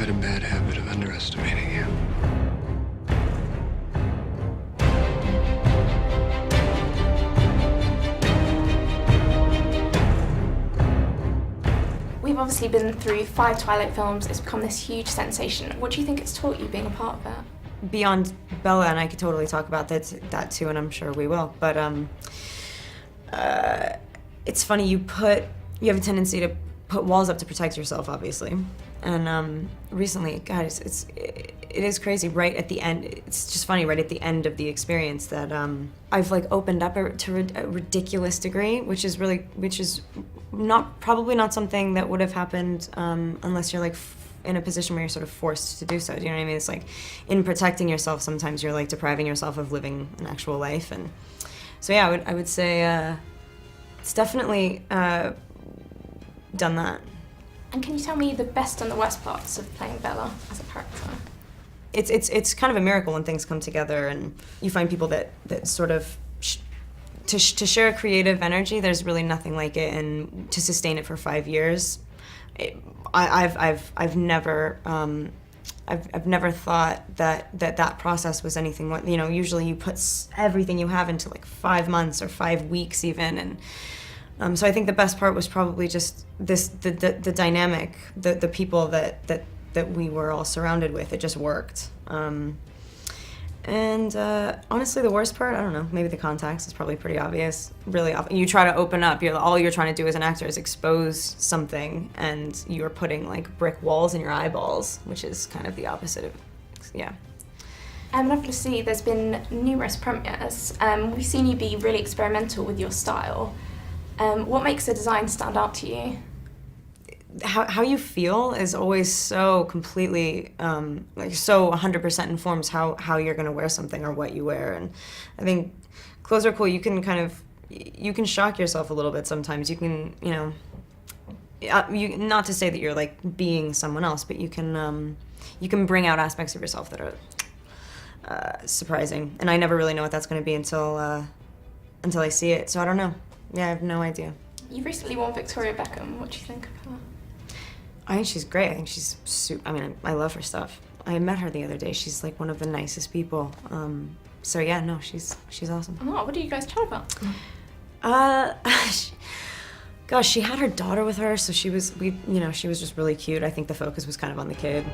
had a bad habit of underestimating you. We've obviously been through 5 Twilight films. It's become this huge sensation. What do you think it's taught you being a part of it? Beyond Bella, and I could totally talk about that too, and I'm sure we will. But it's funny, you have a tendency to put walls up to protect yourself, obviously. And recently, God, it is crazy. Right at the end, it's just funny. Right at the end of the experience, that I've like opened up to a ridiculous degree, which is probably not something that would have happened unless you're like in a position where you're sort of forced to do so. Do you know what I mean? It's like in protecting yourself, sometimes you're like depriving yourself of living an actual life. And so yeah, I would say it's definitely done that. And can you tell me the best and the worst parts of playing Bella as a character? It's kind of a miracle when things come together and you find people that sort of to share a creative energy. There's really nothing like it, and to sustain it for 5 years, I've never thought that process was anything. You know, usually you put everything you have into like 5 months or 5 weeks even, and so I think the best part was probably just the dynamic, the people that we were all surrounded with. It just worked. And honestly, the worst part, I don't know, maybe the contacts is probably pretty obvious. Really often, you try to open up, all you're trying to do as an actor is expose something, and you're putting like brick walls in your eyeballs, which is kind of the opposite of, yeah. And obviously there's been numerous premieres. We've seen you be really experimental with your style. What makes the design stand out to you? How you feel is always so completely, like so 100% informs how you're gonna wear something or what you wear. And I think clothes are cool. You can shock yourself a little bit sometimes. You can, not to say that you're like being someone else, but you can bring out aspects of yourself that are surprising. And I never really know what that's gonna be until I see it. So I don't know. Yeah, I have no idea. You recently won Victoria Beckham. What do you think of her? I think she's great. I think she's I love her stuff. I met her the other day. She's like one of the nicest people. So yeah, no, she's awesome. Oh, what do you guys chat about? Gosh, she had her daughter with her, so she was just really cute. I think the focus was kind of on the kid.